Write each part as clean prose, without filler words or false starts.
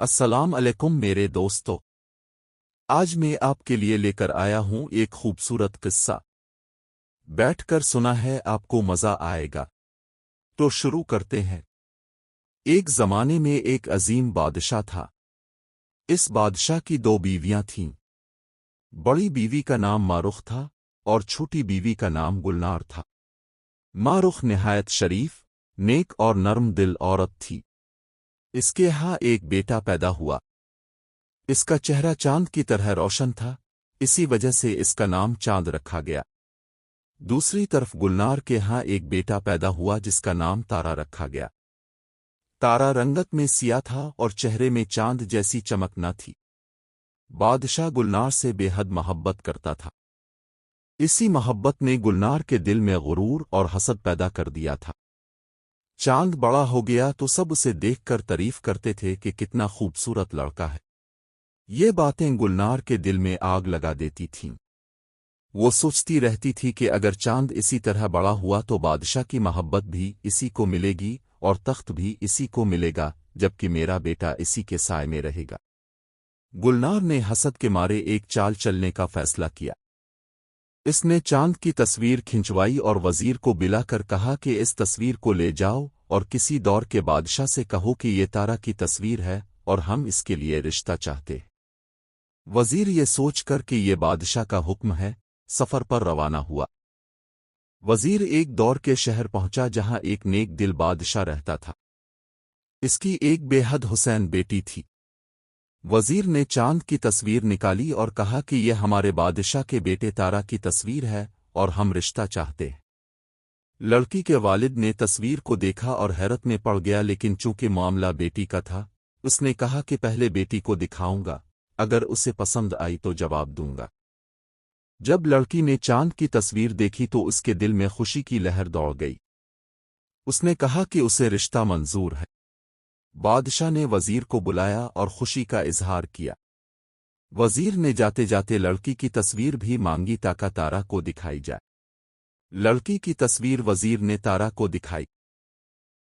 السلام علیکم میرے دوستو، آج میں آپ کے لیے لے کر آیا ہوں ایک خوبصورت قصہ۔ بیٹھ کر سنا ہے، آپ کو مزہ آئے گا۔ تو شروع کرتے ہیں۔ ایک زمانے میں ایک عظیم بادشاہ تھا۔ اس بادشاہ کی دو بیویاں تھیں۔ بڑی بیوی کا نام مارخ تھا اور چھوٹی بیوی کا نام گلنار تھا۔ مارخ نہایت شریف، نیک اور نرم دل عورت تھی۔ اس کے ہاں ایک بیٹا پیدا ہوا۔ اس کا چہرہ چاند کی طرح روشن تھا، اسی وجہ سے اس کا نام چاند رکھا گیا۔ دوسری طرف گلنار کے ہاں ایک بیٹا پیدا ہوا جس کا نام تارا رکھا گیا۔ تارا رنگت میں سیاہ تھا اور چہرے میں چاند جیسی چمک نہ تھی۔ بادشاہ گلنار سے بے حد محبت کرتا تھا۔ اسی محبت نے گلنار کے دل میں غرور اور حسد پیدا کر دیا تھا۔ چاند بڑا ہو گیا تو سب اسے دیکھ کر تعریف کرتے تھے کہ کتنا خوبصورت لڑکا ہے۔ یہ باتیں گلنار کے دل میں آگ لگا دیتی تھیں۔ وہ سوچتی رہتی تھی کہ اگر چاند اسی طرح بڑا ہوا تو بادشاہ کی محبت بھی اسی کو ملے گی اور تخت بھی اسی کو ملے گا، جبکہ میرا بیٹا اسی کے سائے میں رہے گا۔ گلنار نے حسد کے مارے ایک چال چلنے کا فیصلہ کیا۔ اس نے چاند کی تصویر کھنچوائی اور وزیر کو بلا کر کہا کہ اس تصویر کو لے جاؤ اور کسی دور کے بادشاہ سے کہو کہ یہ تارا کی تصویر ہے اور ہم اس کے لیے رشتہ چاہتے ہیں۔ وزیر یہ سوچ کر کہ یہ بادشاہ کا حکم ہے، سفر پر روانہ ہوا۔ وزیر ایک دور کے شہر پہنچا جہاں ایک نیک دل بادشاہ رہتا تھا۔ اس کی ایک بے حد حسین بیٹی تھی۔ وزیر نے چاند کی تصویر نکالی اور کہا کہ یہ ہمارے بادشاہ کے بیٹے تارا کی تصویر ہے اور ہم رشتہ چاہتے ہیں۔ لڑکی کے والد نے تصویر کو دیکھا اور حیرت میں پڑ گیا، لیکن چونکہ معاملہ بیٹی کا تھا، اس نے کہا کہ پہلے بیٹی کو دکھاؤں گا، اگر اسے پسند آئی تو جواب دوں گا۔ جب لڑکی نے چاند کی تصویر دیکھی تو اس کے دل میں خوشی کی لہر دوڑ گئی۔ اس نے کہا کہ اسے رشتہ منظور ہے۔ بادشاہ نے وزیر کو بلایا اور خوشی کا اظہار کیا۔ وزیر نے جاتے جاتے لڑکی کی تصویر بھی مانگی تاکہ تارا کو دکھائی جائے۔ لڑکی کی تصویر وزیر نے تارا کو دکھائی۔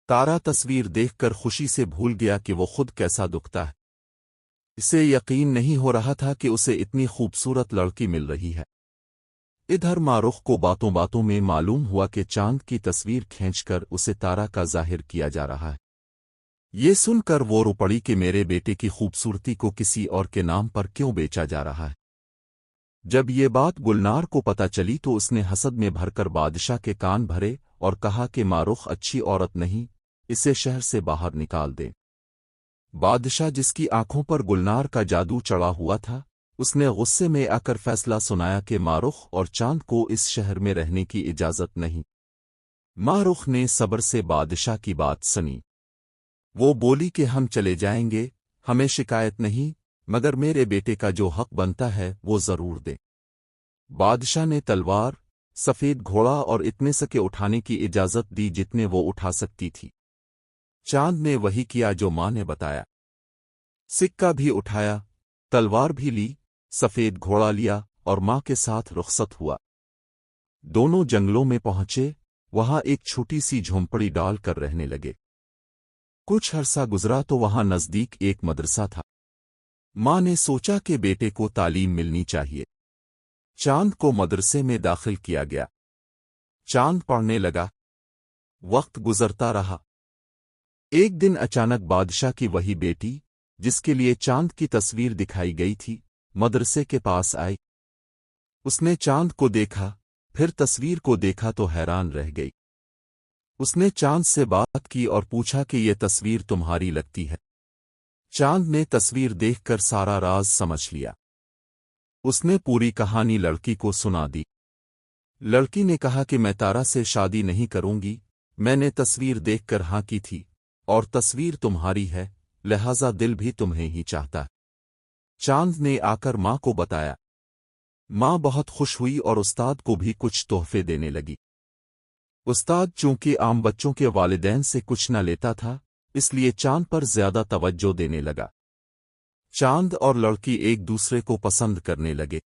تارا تصویر دیکھ کر خوشی سے بھول گیا کہ وہ خود کیسا دکھتا ہے۔ اسے یقین نہیں ہو رہا تھا کہ اسے اتنی خوبصورت لڑکی مل رہی ہے۔ ادھر مارخ کو باتوں باتوں میں معلوم ہوا کہ چاند کی تصویر کھینچ کر اسے تارا کا ظاہر کیا جا رہا ہے۔ یہ سن کر وہ رو پڑی کہ میرے بیٹے کی خوبصورتی کو کسی اور کے نام پر کیوں بیچا جا رہا ہے۔ جب یہ بات گلنار کو پتہ چلی تو اس نے حسد میں بھر کر بادشاہ کے کان بھرے اور کہا کہ مارخ اچھی عورت نہیں، اسے شہر سے باہر نکال دے۔ بادشاہ، جس کی آنکھوں پر گلنار کا جادو چڑھا ہوا تھا، اس نے غصے میں آ کر فیصلہ سنایا کہ مارخ اور چاند کو اس شہر میں رہنے کی اجازت نہیں۔ مارخ نے صبر سے بادشاہ کی بات سنی۔ وہ بولی کہ ہم چلے جائیں گے، ہمیں شکایت نہیں، مگر میرے بیٹے کا جو حق بنتا ہے وہ ضرور دے۔ بادشاہ نے تلوار، سفید گھوڑا اور اتنے سکے اٹھانے کی اجازت دی جتنے وہ اٹھا سکتی تھی۔ چاند نے وہی کیا جو ماں نے بتایا۔ سکہ بھی اٹھایا، تلوار بھی لی، سفید گھوڑا لیا اور ماں کے ساتھ رخصت ہوا۔ دونوں جنگلوں میں پہنچے، وہاں ایک چھوٹی سی جھونپڑی ڈال کر رہنے لگے۔ کچھ عرصہ گزرا تو وہاں نزدیک ایک مدرسہ تھا۔ ماں نے سوچا کہ بیٹے کو تعلیم ملنی چاہیے۔ چاند کو مدرسے میں داخل کیا گیا۔ چاند پڑھنے لگا۔ وقت گزرتا رہا۔ ایک دن اچانک بادشاہ کی وہی بیٹی، جس کے لیے چاند کی تصویر دکھائی گئی تھی، مدرسے کے پاس آئی۔ اس نے چاند کو دیکھا، پھر تصویر کو دیکھا تو حیران رہ گئی۔ اس نے چاند سے بات کی اور پوچھا کہ یہ تصویر تمہاری لگتی ہے۔ چاند نے تصویر دیکھ کر سارا راز سمجھ لیا۔ اس نے پوری کہانی لڑکی کو سنا دی۔ لڑکی نے کہا کہ میں تارا سے شادی نہیں کروں گی، میں نے تصویر دیکھ کر ہاں کی تھی، اور تصویر تمہاری ہے، لہذا دل بھی تمہیں ہی چاہتا ہے۔ چاند نے آ کر ماں کو بتایا۔ ماں بہت خوش ہوئی اور استاد کو بھی کچھ تحفے دینے لگی۔ استاد چونکہ عام بچوں کے والدین سے کچھ نہ لیتا تھا، اس لیے چاند پر زیادہ توجہ دینے لگا۔ چاند اور لڑکی ایک دوسرے کو پسند کرنے لگے۔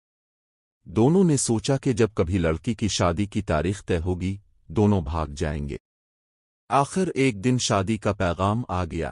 دونوں نے سوچا کہ جب کبھی لڑکی کی شادی کی تاریخ طے ہوگی، دونوں بھاگ جائیں گے۔ آخر ایک دن شادی کا پیغام آ گیا۔